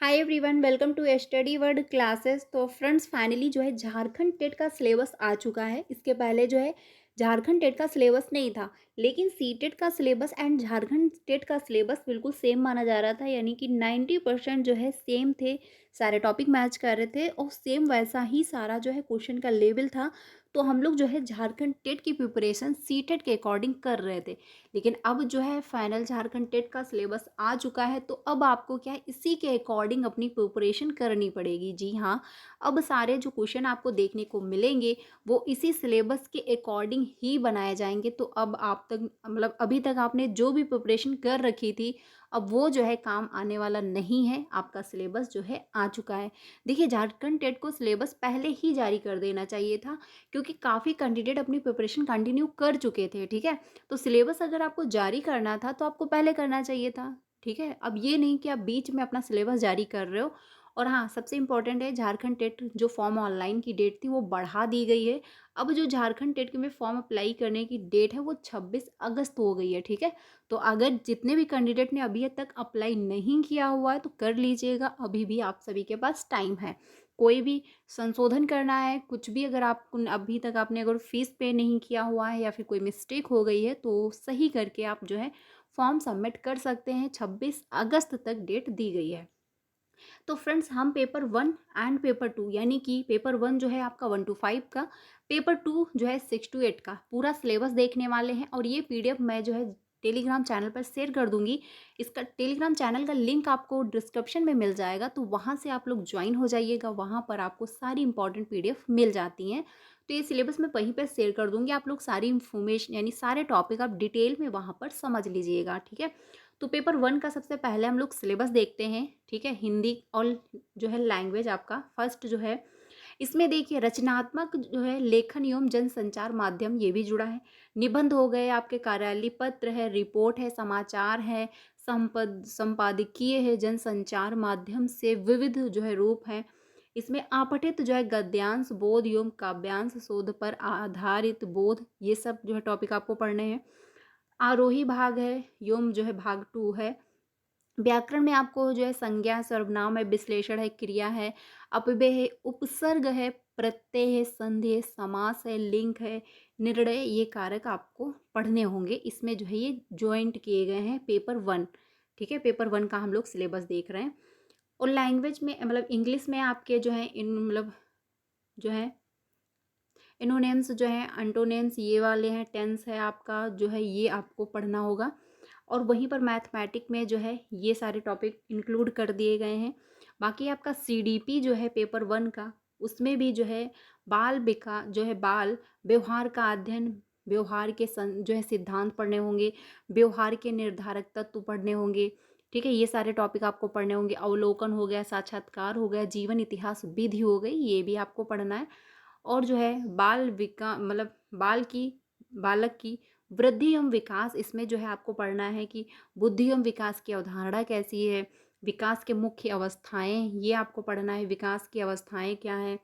Hi everyone, welcome to study word classes. तो friends, finally जो है झारखंड टेट का सिलेबस आ चुका है। इसके पहले जो है झारखंड टेट का सिलेबस नहीं था, लेकिन सी टेट का सिलेबस एंड झारखंड टेट का सिलेबस बिल्कुल सेम माना जा रहा था। यानी कि 90% जो है सेम थे, सारे टॉपिक मैच कर रहे थे और सेम वैसा ही सारा जो है क्वेश्चन का लेवल था। तो हम लोग जो है झारखंड टेट की प्रिपरेशन सी टेट के अकॉर्डिंग कर रहे थे। लेकिन अब जो है फाइनल झारखंड टेट का सिलेबस आ चुका है, तो अब आपको क्या है, इसी के अकॉर्डिंग अपनी प्रिपरेशन करनी पड़ेगी। जी हाँ, अब सारे जो क्वेश्चन आपको देखने को मिलेंगे वो इसी सिलेबस के अकॉर्डिंग ही बनाए जाएंगे। तो अब आप तक मतलब अभी तक आपने जो भी प्रिपरेशन कर रखी थी, अब वो जो है काम आने वाला नहीं है। आपका सिलेबस जो है आ चुका है। देखिए, झारखंड टेट को सिलेबस पहले ही जारी कर देना चाहिए था, क्योंकि काफ़ी कैंडिडेट अपनी प्रिपरेशन कंटिन्यू कर चुके थे। ठीक है, तो सिलेबस अगर आपको जारी करना था तो आपको पहले करना चाहिए था। ठीक है, अब ये नहीं कि आप बीच में अपना सिलेबस जारी कर रहे हो। और हाँ, सबसे इम्पोर्टेंट है, झारखंड टेट जो फॉर्म ऑनलाइन की डेट थी वो बढ़ा दी गई है। अब जो झारखंड टेट के में फॉर्म अप्लाई करने की डेट है वो 26 अगस्त हो गई है। ठीक है, तो अगर जितने भी कैंडिडेट ने अभी तक अप्लाई नहीं किया हुआ है तो कर लीजिएगा, अभी भी आप सभी के पास टाइम है। कोई भी संशोधन करना है, कुछ भी अगर आप अभी तक आपने अगर फीस पे नहीं किया हुआ है या फिर कोई मिस्टेक हो गई है तो सही करके आप जो है फॉर्म सबमिट कर सकते हैं। 26 अगस्त तक डेट दी गई है। तो फ्रेंड्स, हम पेपर 1 एंड पेपर 2 यानी कि पेपर 1 जो है आपका 1 to 5 का, पेपर 2 जो है 6 to 8 का पूरा सिलेबस देखने वाले हैं। और ये पीडीएफ मैं जो है टेलीग्राम चैनल पर शेयर कर दूंगी। इसका टेलीग्राम चैनल का लिंक आपको डिस्क्रिप्शन में मिल जाएगा, तो वहाँ से आप लोग ज्वाइन हो जाइएगा। वहाँ पर आपको सारी इंपॉर्टेंट पीडीएफ मिल जाती हैं। तो ये सिलेबस मैं वहीं पर शेयर कर दूंगी। आप लोग सारी इन्फॉर्मेशन यानी सारे टॉपिक आप डिटेल में वहाँ पर समझ लीजिएगा। ठीक है, तो पेपर 1 का सबसे पहले हम लोग सिलेबस देखते हैं। ठीक है, हिंदी और जो है लैंग्वेज आपका फर्स्ट जो है, इसमें देखिए रचनात्मक जो है लेखन एवं जनसंचार माध्यम ये भी जुड़ा है। निबंध हो गए आपके, कार्यालय पत्र है, रिपोर्ट है, समाचार है, संपादकीय है, जनसंचार माध्यम से विविध जो है रूप है। इसमें आपठित जो है गद्यांश, बोध एवं काव्यांश, शोध पर आधारित बोध, ये सब जो है टॉपिक आपको पढ़ने हैं। आरोही भाग है, एवं जो है भाग 2 है। व्याकरण में आपको जो है संज्ञा, सर्वनाम है, विश्लेषण है, क्रिया है, अपव्यय है, उपसर्ग है, प्रत्यय है, संधि है, समास है, लिंक है, निर्णय, ये कारक आपको पढ़ने होंगे। इसमें जो है ये ज्वाइंट किए गए हैं पेपर 1। ठीक है, पेपर 1 का हम लोग सिलेबस देख रहे हैं। और लैंग्वेज में मतलब इंग्लिश में आपके जो है इन मतलब जो है इनोनेम्स जो है, अंटोनेम्स ये वाले हैं, टेंस है आपका जो है ये आपको पढ़ना होगा। और वहीं पर मैथमेटिक में जो है ये सारे टॉपिक इंक्लूड कर दिए गए हैं। बाकी आपका सीडीपी जो है पेपर 1 का, उसमें भी जो है बाल विकास जो है, बाल व्यवहार का अध्ययन, व्यवहार के जो है सिद्धांत पढ़ने होंगे, व्यवहार के निर्धारक तत्व पढ़ने होंगे। ठीक है, ये सारे टॉपिक आपको पढ़ने होंगे। अवलोकन हो गया, साक्षात्कार हो गया, जीवन इतिहास विधि हो गई, ये भी आपको पढ़ना है। और जो है बाल विकास मतलब बालक की वृद्धि एवं विकास, इसमें जो है आपको पढ़ना है कि बुद्धि एवं विकास की अवधारणा कैसी है, विकास के मुख्य अवस्थाएं ये आपको पढ़ना है। विकास की अवस्थाएं क्या है,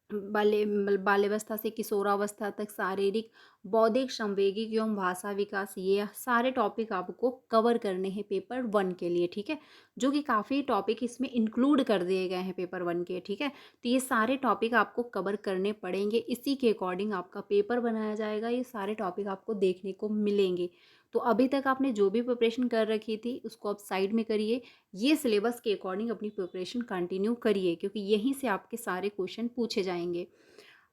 बाल्यावस्था से किशोरावस्था तक शारीरिक, बौद्धिक, संवेगिक एवं भाषा विकास, ये सारे टॉपिक आपको कवर करने हैं पेपर 1 के लिए। ठीक है, जो कि काफ़ी टॉपिक इसमें इंक्लूड कर दिए गए हैं पेपर 1 के। ठीक है, तो ये सारे टॉपिक आपको कवर करने पड़ेंगे, इसी के अकॉर्डिंग आपका पेपर बनाया जाएगा। ये सारे टॉपिक आपको देखने को मिलेंगे। तो अभी तक आपने जो भी प्रिपरेशन कर रखी थी उसको आप साइड में करिए, ये सिलेबस के अकॉर्डिंग अपनी प्रिपरेशन कंटिन्यू करिए, क्योंकि यहीं से आपके सारे क्वेश्चन पूछे जाएंगे।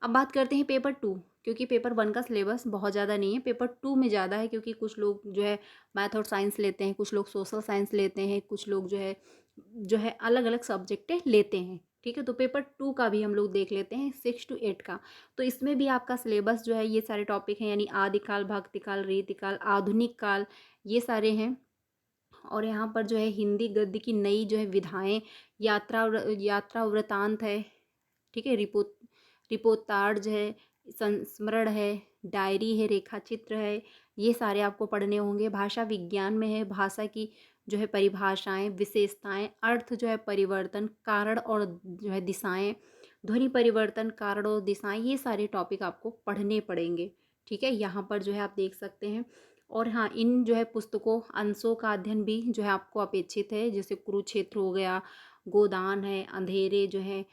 अब बात करते हैं पेपर 2, क्योंकि पेपर 1 का सिलेबस बहुत ज़्यादा नहीं है, पेपर 2 में ज़्यादा है। क्योंकि कुछ लोग जो है मैथ और साइंस लेते हैं, कुछ लोग सोशल साइंस लेते हैं, कुछ लोग जो है अलग अलग सब्जेक्टें लेते हैं। ठीक है, तो पेपर 2 का भी हम लोग देख लेते हैं, 6 to 8 का। तो इसमें भी आपका सिलेबस जो है ये सारे टॉपिक हैं, यानी आदिकाल, भक्तिकाल, रीतिकाल, आधुनिक काल, ये सारे हैं। और यहाँ पर जो है हिंदी गद्य की नई जो है विधाएं, यात्रा वृतांत है। ठीक है, रिपोर्ताज है, संस्मरण है, डायरी है, रेखा चित्र है, ये सारे आपको पढ़ने होंगे। भाषा विज्ञान में है, भाषा की जो है परिभाषाएं, विशेषताएं, अर्थ जो है, परिवर्तन, कारण और जो है दिशाएं, ध्वनि परिवर्तन, कारण और दिशाएं, ये सारे टॉपिक आपको पढ़ने पड़ेंगे। ठीक है, यहाँ पर जो है आप देख सकते हैं। और हाँ, इन जो है पुस्तकों अंशों का अध्ययन भी जो है आपको अपेक्षित है, जैसे कुरुक्षेत्र हो गया, गोदान है, अंधेरे जो है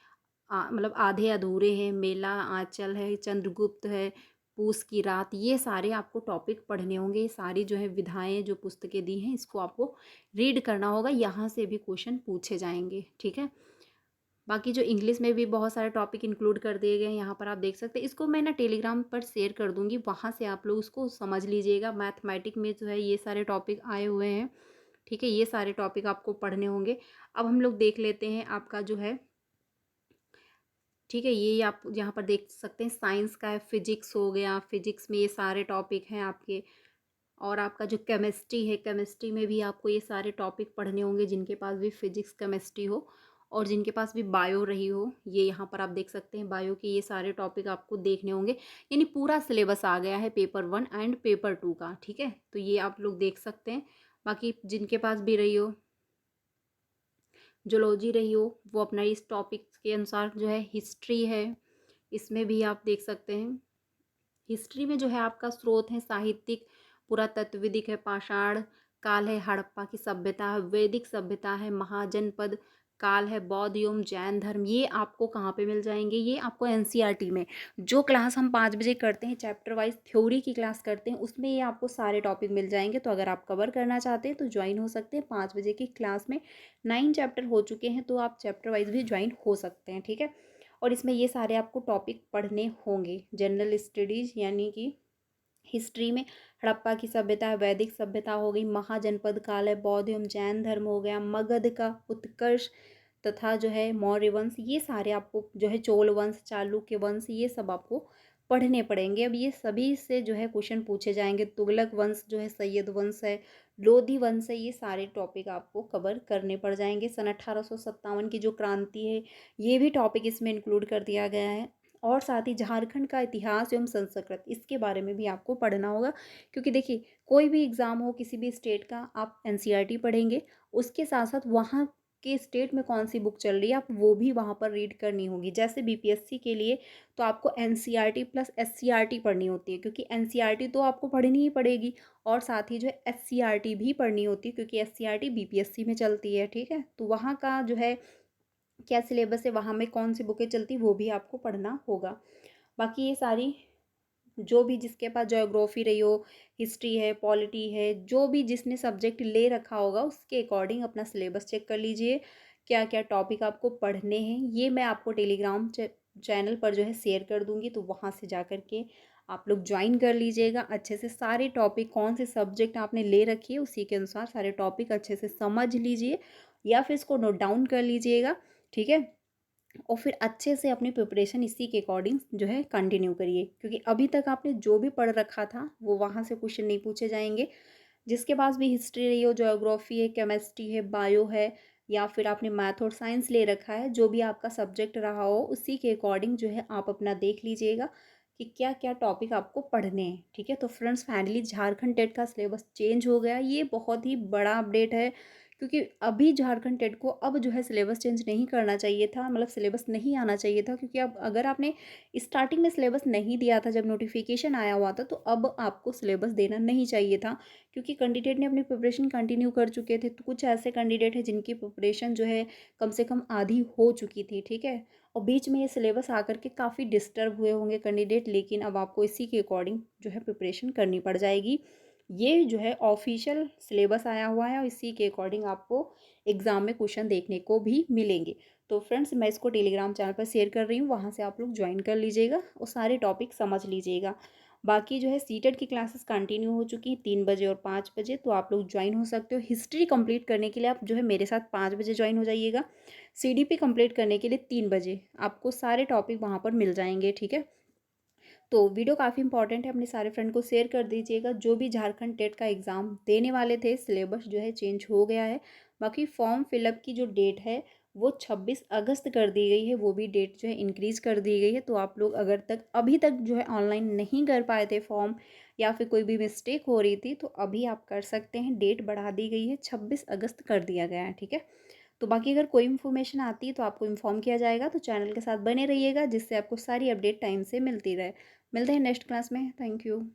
मतलब आधे अधूरे हैं, मेला आंचल है, चंद्रगुप्त है, पूस की रात, ये सारे आपको टॉपिक पढ़ने होंगे। ये सारी जो है विधाएँ जो पुस्तकें दी हैं इसको आपको रीड करना होगा, यहाँ से भी क्वेश्चन पूछे जाएंगे, ठीक है। बाकी जो इंग्लिश में भी बहुत सारे टॉपिक इंक्लूड कर दिए गए हैं, यहाँ पर आप देख सकते हैं। इसको मैं ना टेलीग्राम पर शेयर कर दूँगी, वहाँ से आप लोग उसको समझ लीजिएगा। मैथमेटिक में जो है ये सारे टॉपिक आए हुए हैं, ठीक है। ये सारे टॉपिक आपको पढ़ने होंगे। अब हम लोग देख लेते हैं आपका जो है, ठीक है, ये आप यहाँ पर देख सकते हैं साइंस का है, फिजिक्स हो गया, फिजिक्स में ये सारे टॉपिक हैं आपके। और आपका जो केमिस्ट्री है, केमिस्ट्री में भी आपको ये सारे टॉपिक पढ़ने होंगे, जिनके पास भी फिजिक्स केमिस्ट्री हो और जिनके पास भी बायो रही हो। ये यहाँ पर आप देख सकते हैं बायो के ये सारे टॉपिक आपको देखने होंगे। यानी पूरा सिलेबस आ गया है पेपर 1 एंड पेपर 2 का, ठीक है। तो ये आप लोग देख सकते हैं। बाकी जिनके पास भी रही हो जूलॉजी रही हो, वो अपना इस टॉपिक के अनुसार जो है, हिस्ट्री है, इसमें भी आप देख सकते हैं। हिस्ट्री में जो है आपका स्रोत है साहित्यिक, पुरातत्वविदिक है, पाषाण काल है, हड़प्पा की सभ्यता है, वैदिक सभ्यता है, महाजनपद काल है, बौद्ध एवं जैन धर्म। ये आपको कहाँ पे मिल जाएंगे? ये आपको एनसीईआरटी में, जो क्लास हम 5 बजे करते हैं, चैप्टर वाइज थ्योरी की क्लास करते हैं, उसमें ये आपको सारे टॉपिक मिल जाएंगे। तो अगर आप कवर करना चाहते हैं तो ज्वाइन हो सकते हैं 5 बजे की क्लास में। 9 चैप्टर हो चुके हैं, तो आप चैप्टर वाइज भी ज्वाइन हो सकते हैं, ठीक है। और इसमें ये सारे आपको टॉपिक पढ़ने होंगे। जनरल स्टडीज़ यानी कि हिस्ट्री में हड़प्पा की सभ्यता है, वैदिक सभ्यता हो गई, महाजनपद काल है, बौद्ध एवं जैन धर्म हो गया, मगध का उत्कर्ष तथा जो है मौर्य वंश, ये सारे आपको जो है चोल वंश, चालुक्य वंश, ये सब आपको पढ़ने पड़ेंगे। अब ये सभी से जो है क्वेश्चन पूछे जाएंगे। तुगलक वंश जो है, सैयद वंश है, लोधी वंश है, ये सारे टॉपिक आपको कवर करने पड़ जाएंगे। सन 1857 की जो क्रांति है, ये भी टॉपिक इसमें इंक्लूड कर दिया गया है। और साथ ही झारखंड का इतिहास एवं संस्कृत, इसके बारे में भी आपको पढ़ना होगा। क्योंकि देखिए, कोई भी एग्ज़ाम हो किसी भी स्टेट का, आप एनसीईआरटी पढ़ेंगे, उसके साथ साथ वहाँ के स्टेट में कौन सी बुक चल रही है, आप वो भी वहाँ पर रीड करनी होगी। जैसे बीपीएससी के लिए तो आपको एनसीईआरटी प्लस एससीईआरटी पढ़नी होती है, क्योंकि एनसीईआरटी तो आपको पढ़नी ही पड़ेगी, और साथ ही जो है एससीईआरटी भी पढ़नी होती है, क्योंकि एससीईआरटी बीपीएससी में चलती है, ठीक है। तो वहाँ का जो है क्या सिलेबस है, वहाँ में कौन सी बुकें चलती, वो भी आपको पढ़ना होगा। बाकी ये सारी जो भी जिसके पास ज्योग्राफी रही हो, हिस्ट्री है, पॉलिटी है, जो भी जिसने सब्जेक्ट ले रखा होगा, उसके अकॉर्डिंग अपना सिलेबस चेक कर लीजिए, क्या क्या टॉपिक आपको पढ़ने हैं। ये मैं आपको टेलीग्राम चैनल पर जो है शेयर कर दूँगी, तो वहाँ से जा कर के आप लोग ज्वाइन कर लीजिएगा। अच्छे से सारे टॉपिक, कौन से सब्जेक्ट आपने ले रखी है, उसी के अनुसार सारे टॉपिक अच्छे से समझ लीजिए, या फिर इसको नोट डाउन कर लीजिएगा, ठीक है। और फिर अच्छे से अपनी प्रिपरेशन इसी के अकॉर्डिंग जो है कंटिन्यू करिए, क्योंकि अभी तक आपने जो भी पढ़ रखा था वो वहाँ से क्वेश्चन नहीं पूछे जाएंगे। जिसके पास भी हिस्ट्री रही हो, ज्योग्राफी है, केमिस्ट्री है, बायो है, या फिर आपने मैथ और साइंस ले रखा है, जो भी आपका सब्जेक्ट रहा हो, उसी के अकॉर्डिंग जो है आप अपना देख लीजिएगा कि क्या क्या टॉपिक आपको पढ़ने हैं, ठीक है। तो फ्रेंड्स, फाइनली झारखंड टेट का सिलेबस चेंज हो गया। ये बहुत ही बड़ा अपडेट है, क्योंकि अभी झारखंड टेट को अब जो है सिलेबस चेंज नहीं करना चाहिए था, मतलब सिलेबस नहीं आना चाहिए था, क्योंकि अब अगर आपने स्टार्टिंग में सिलेबस नहीं दिया था, जब नोटिफिकेशन आया हुआ था, तो अब आपको सिलेबस देना नहीं चाहिए था, क्योंकि कैंडिडेट ने अपनी प्रिपरेशन कंटिन्यू कर चुके थे। तो कुछ ऐसे कैंडिडेट हैं जिनकी प्रिपरेशन जो है कम से कम आधी हो चुकी थी, ठीक है। और बीच में ये सिलेबस आकर के काफ़ी डिस्टर्ब हुए होंगे कैंडिडेट, लेकिन अब आपको इसी के अकॉर्डिंग जो है प्रिपरेशन करनी पड़ जाएगी। ये जो है ऑफिशियल सिलेबस आया हुआ है, और इसी के अकॉर्डिंग आपको एग्ज़ाम में क्वेश्चन देखने को भी मिलेंगे। तो फ्रेंड्स, मैं इसको टेलीग्राम चैनल पर शेयर कर रही हूँ, वहाँ से आप लोग ज्वाइन कर लीजिएगा और सारे टॉपिक समझ लीजिएगा। बाकी जो है सीटेट की क्लासेस कंटिन्यू हो चुकी हैं 3 बजे और 5 बजे, तो आप लोग ज्वाइन हो सकते हो। हिस्ट्री कंप्लीट करने के लिए आप जो है मेरे साथ 5 बजे ज्वाइन हो जाइएगा। सीडीपी कंप्लीट करने के लिए 3 बजे आपको सारे टॉपिक वहाँ पर मिल जाएंगे, ठीक है। तो वीडियो काफ़ी इंपॉर्टेंट है, अपने सारे फ्रेंड को शेयर कर दीजिएगा। जो भी झारखंड टेट का एग्ज़ाम देने वाले थे, सिलेबस जो है चेंज हो गया है। बाकी फॉर्म फिलअप की जो डेट है वो 26 अगस्त कर दी गई है, वो भी डेट जो है इंक्रीज़ कर दी गई है। तो आप लोग अगर तक अभी तक जो है ऑनलाइन नहीं कर पाए थे फॉर्म, या फिर कोई भी मिस्टेक हो रही थी, तो अभी आप कर सकते हैं। डेट बढ़ा दी गई है, 26 अगस्त कर दिया गया है, ठीक है। तो बाकी अगर कोई इन्फॉर्मेशन आती है तो आपको इन्फॉर्म किया जाएगा, तो चैनल के साथ बने रहिएगा, जिससे आपको सारी अपडेट टाइम से मिलती रहे। मिलते हैं नेक्स्ट क्लास में। Thank you.